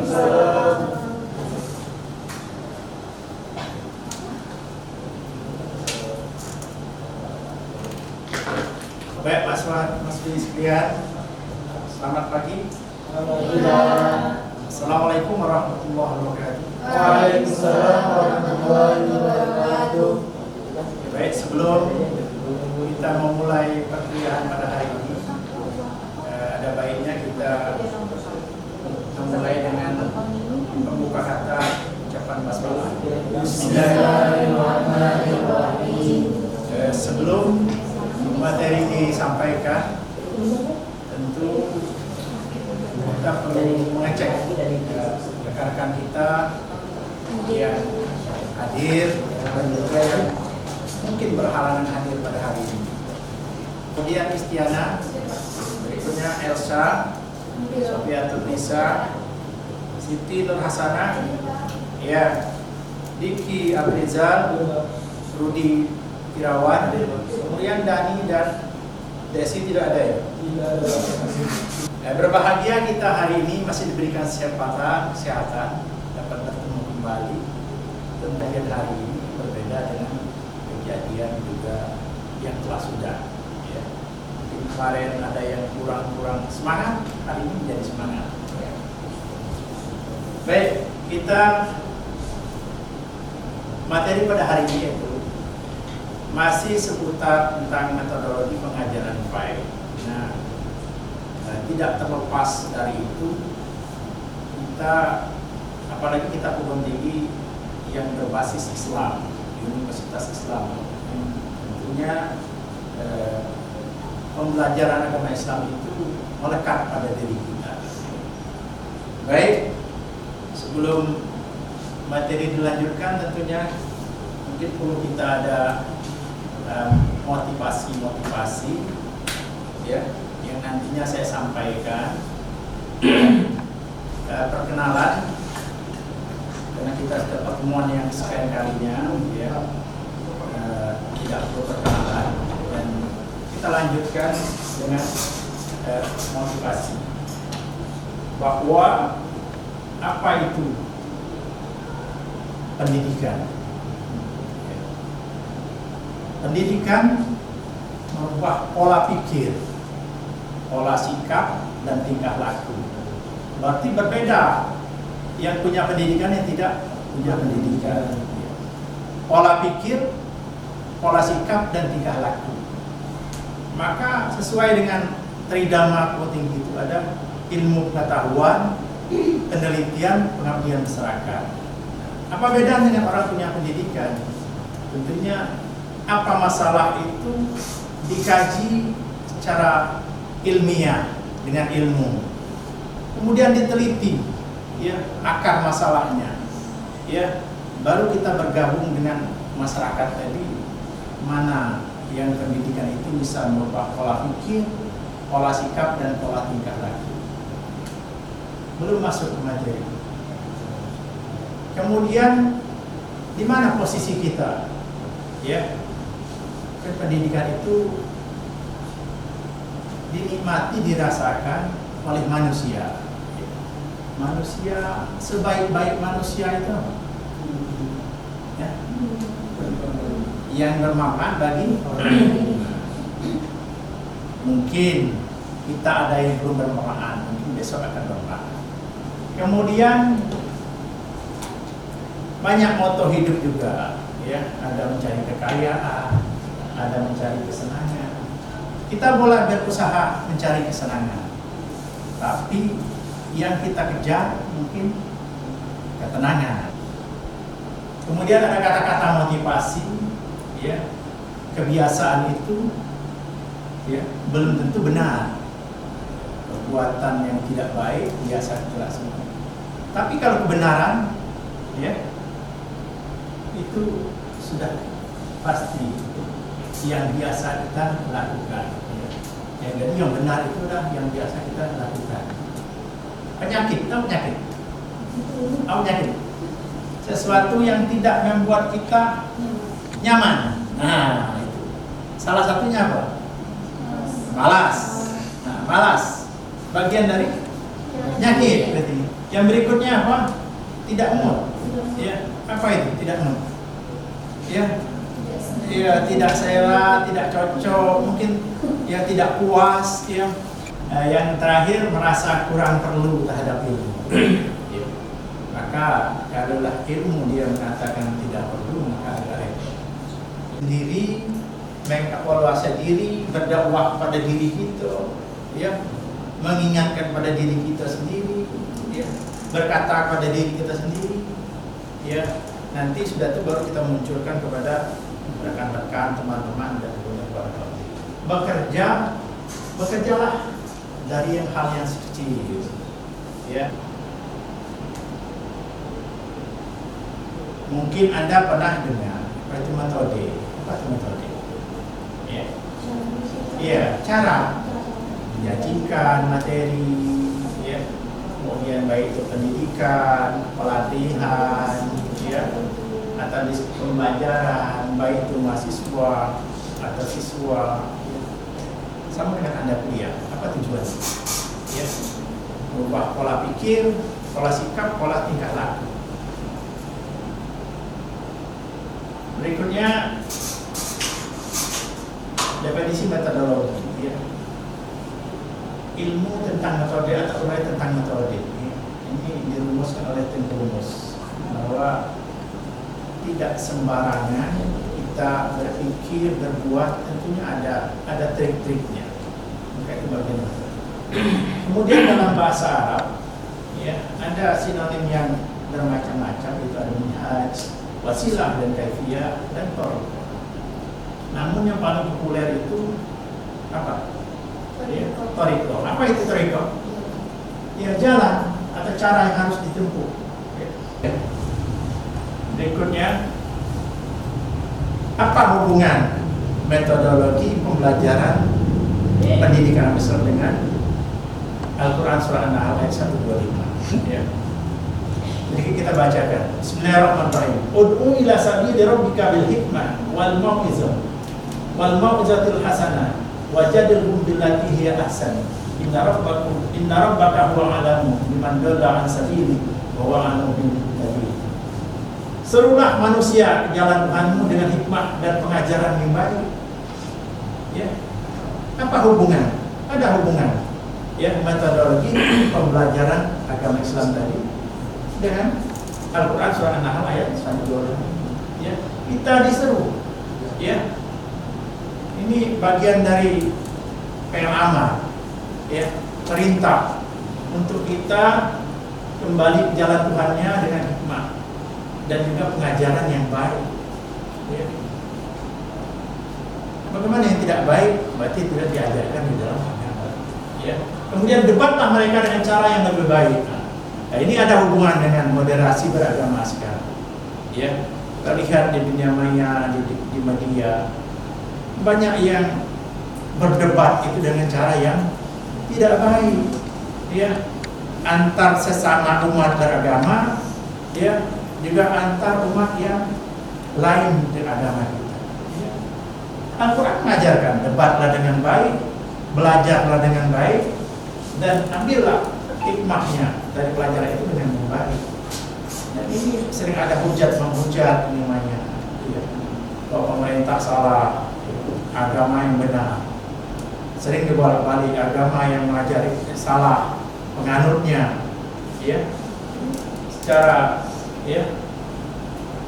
Baik, Mas Bini sekalian, selamat pagi. Assalamualaikum warahmatullahi wabarakatuh. Waalaikumsalam warahmatullahi wabarakatuh. Baik, sebelum kita memulai perkuliahan pada hari ini, ada baiknya kita memulai dengan pembuka kata ucapan basmalah. Bismillahirrahmanirrahim. Sebelum materi disampaikan, tentu kita perlu mengecek rekan-rekan kita yang hadir dan juga yang mungkin berhalangan hadir pada hari ini. Kemudian Istiana, berikutnya Elsa, Sofiatul Nisa, Siti Nur Hasanah, ya, Diki Abrizal, Rudi Irawan, kemudian Dani dan Desi tidak ada ya? Berbahagia kita hari ini masih diberikan kesehatan, dapat bertemu kembali. Kemudian hari ini berbeda dengan kejadian juga yang telah sudah. Ya. Mungkin kemarin ada yang kurang semangat, hari ini menjadi semangat. Ya. Baik, kita materi pada hari ini yaitu masih seputar tentang metodologi pengajaran FAI. Nah, tidak terlepas dari itu, kita apalagi kita perguruan tinggi yang berbasis Islam, Universitas Islam, tentunya pembelajaran agama Islam itu melekat pada diri kita. Baik, sebelum materi dilanjutkan, tentunya mungkin perlu kita ada motivasi ya, yang nantinya saya sampaikan. Perkenalan, karena kita sudah pertemuan yang sekian kalinya ya, tidak perlu perkenalan, dan kita lanjutkan dengan motivasi bahwa apa itu pendidikan. Pendidikan merubah pola pikir, pola sikap, dan tingkah laku. Berarti berbeda yang punya pendidikan yang tidak punya pendidikan. Pola pikir, pola sikap, dan tingkah laku. Maka sesuai dengan tridharma penting itu ada ilmu pengetahuan, penelitian, pengabdian masyarakat. Apa bedanya dengan orang punya pendidikan? Tentunya apa masalah itu dikaji secara ilmiah dengan ilmu, kemudian diteliti ya akar masalahnya, ya baru kita bergabung dengan masyarakat tadi, mana yang pendidikan itu bisa merubah pola pikir, pola sikap, dan pola tingkah laku. Belum masuk ke materi. Kemudian di mana posisi kita, ya? Pendidikan itu dinikmati, dirasakan oleh manusia. Manusia, sebaik-baik manusia itu ya, yang bermanfaat bagi orang lain. Mungkin kita ada yang belum bermanfaat, mungkin besok akan bermanfaat. Kemudian banyak moto hidup juga, ya, ada mencari kekayaan, ada mencari kesenangan. Kita boleh berusaha mencari kesenangan, tapi yang kita kejar mungkin ketenangan. Kemudian ada kata-kata motivasi, ya, kebiasaan itu, ya, belum tentu benar. Perbuatan yang tidak baik biasa kita semua. Tapi kalau kebenaran, ya, itu sudah pasti yang biasa kita lakukan. Ya, jadi yang benar itu adalah yang biasa kita lakukan. Penyakit, tahu penyakit? Tahu penyakit? Sesuatu yang tidak membuat kita nyaman. Nah, itu. Salah satunya apa? Malas. Nah, malas bagian dari penyakit berarti. Yang berikutnya apa? Tidak mood. Ya, apa itu? Tidak mood. Ya, ya tidak selera, tidak cocok, mungkin ya tidak puas. Ya. Yang terakhir merasa kurang perlu terhadap ilmu. Ya. Maka kalaulah ilmu dia mengatakan tidak perlu, maka agak repot. Sendiri, mengevaluasi diri, berdakwah pada diri kita, ya, mengingatkan pada diri kita sendiri, ya, berkata pada diri kita sendiri, ya, nanti sudah itu baru kita munculkan kepada rekan-rekan, teman-teman dan keluarga. Bekerjalah dari hal yang kecil, ya. Mungkin Anda pernah dengar apa itu metode? Apa itu metode? Ya, ya, cara menyajikan materi, ya, kemudian baik itu pendidikan, pelatihan, ya, atau di pembelajaran, baik itu mahasiswa atau siswa, ya. Sama dengan Anda kuliah, apa tujuannya? Ya, merubah pola pikir, pola sikap, pola tingkah laku. Berikutnya definisi metodologi, ya. Ilmu tentang metode atau uraian tentang metode, ya. Ini dirumuskan oleh tim rumus bahwa tidak sembarangan kita berpikir, berbuat, tentunya ada trik-triknya. Maka itu bagian metode. Kemudian dalam bahasa Arab, ya, ada sinonim yang bermacam-macam, itu ada minhaj, wasilah dan kaifiyah dan thariqah. Namun yang paling populer itu apa? Ya, thariqah. Apa itu thariqah? Ya, jalan atau cara yang harus ditempuh. Ya. Berikutnya, apa hubungan metodologi pembelajaran pendidikan Islam dengan Al-Quran surah An-Nahl ayat 125? Ya. Jadi kita bacakan. Bismillahirrahmanirrahim. Ud'u ila sabili rabbika bil hikmah wal mau'izatil hasanah wajadilhum billati hiya ahsan. Inna rabbaka huwa alamu biman dalla an sabili wa huwa alamu bil muhtadin. Serulah manusia ke jalan Tuhanmu dengan hikmah dan pengajaran yang baik. Ya. Apa hubungan? Ada hubungan. Ya, metodologi pembelajaran agama Islam tadi dengan Al-Quran surah An-Nahl ayat 125. Ya, kita diseru, ya, ini bagian dari amar, ya, perintah untuk kita kembali ke jalan Tuhannya dengan hikmah dan juga pengajaran yang baik. Ya. Bagaimana yang tidak baik berarti tidak diajarkan di dalam agama. Ya. Kemudian debatlah mereka dengan cara yang lebih baik. Nah, ini ada hubungan dengan moderasi beragama sekarang. Ya, kita lihat di dunia maya, di media, banyak yang berdebat itu dengan cara yang tidak baik. Ya, antar sesama umat beragama, ya, juga antar umat yang lain di agama kita. Ya. Al-Quran mengajarkan debatlah dengan baik, belajarlah dengan baik, dan ambillah hikmahnya dari pelajaran itu dengan baik. Dan ini sering ada hujat-menghujat namanya, ya. Bahwa pemerintah salah, agama yang benar. Sering dibolak-balik, agama yang mengajari salah, penganutnya, ya. Secara, ya,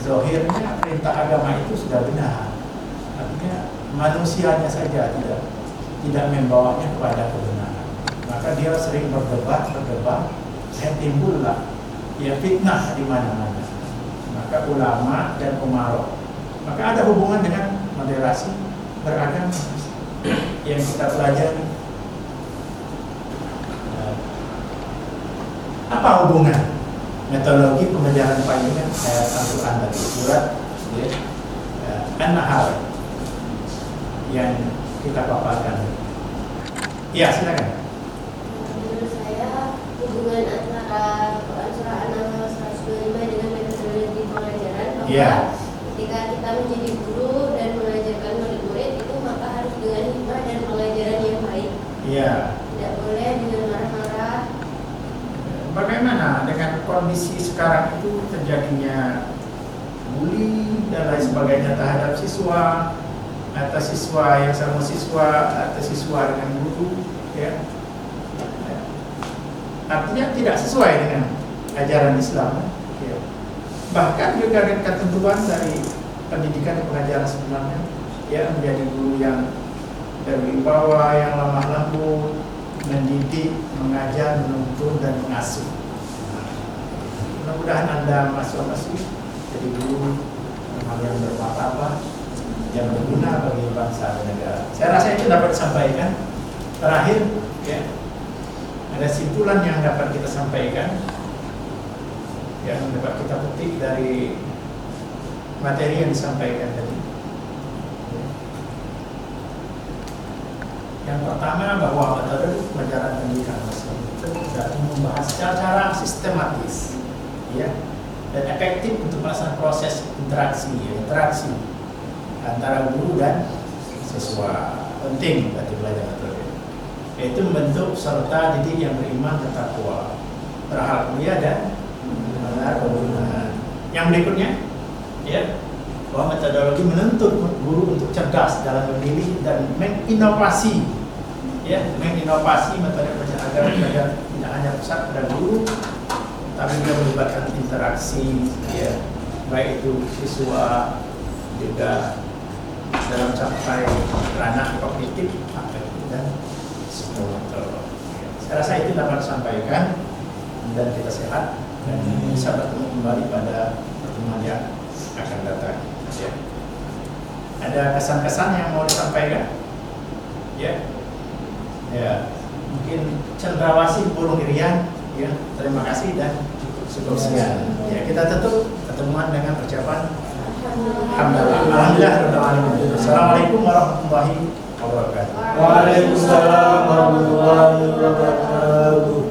zahirnya perintah agama itu sudah benar. Artinya manusianya saja tidak membawanya kepada kebenaran. Maka dia sering berdebat, dan timbullah, ya, fitnah di mana-mana. Maka ulama dan umara, maka ada hubungan dengan moderasi beragama yang kita pelajari. Apa hubungan metodologi pembelajaran panjang ayat Al-Quran tadi surat, ya, An-Nahl yang kita paparkan? Ya, silakan. Menurut saya hubungan antara Quran surah An-Nahl 125 dengan metodologi pengajaran bahwa, Ya, ketika kita menjadi guru dan mengajarkan murid-murid itu maka harus dengan hikmah dan pengajaran yang baik. ya. Tidak boleh dengan marah-marah. Bagaimana kondisi sekarang itu terjadinya bully dan lain sebagainya terhadap siswa atau siswa yang sama siswa atau siswa dengan guru, ya, artinya tidak sesuai dengan ajaran Islam, ya. Bahkan juga ada ketentuan dari pendidikan dan pengajaran sebenarnya, ya, menjadi guru yang berwibawa, yang lemah lembut, mendidik, mengajar, menuntun dan mengasuh. Mudah-mudahan Anda masuk jadi guru yang bermartabat, yang berguna bagi bangsa dan negara. Saya rasa itu dapat disampaikan. Terakhir, ya, ada simpulan yang dapat kita sampaikan, yang dapat kita petik dari materi yang disampaikan tadi. Yang pertama, bahwa metode pelajaran pendidikan Islam itu sudah membahas secara sistematis, ya, dan efektif untuk melaksanakan proses interaksi antara guru dan siswa. Penting bagi belajar metode, yaitu membentuk serta didik yang beriman dan takwa, berhak mulia dan benar kebenaran. Yang berikutnya, ya, bahwa metodologi menuntut guru untuk cerdas dalam memilih dan menginovasi, ya, menginovasi metode pelajaran agar belajar tidak hanya pusat pada guru, tapi juga melibatkan interaksi, ya, baik itu siswa juga dalam capai ranah kognitif, afektif dan psikomotor. Saya rasa itu dapat disampaikan dan kita sehat dan bisa bertemu kembali pada pertemuan yang akan datang. Ya. Ada kesan-kesan yang mau disampaikan? Ya, ya, mungkin cendrawasih burung irian. Ya, terima kasih dan cukup sekian. Ya, kita tutup pertemuan dengan ucapan Alhamdulillah. Assalamualaikum warahmatullahi wabarakatuh. Waalaikumsalam warahmatullahi wabarakatuh.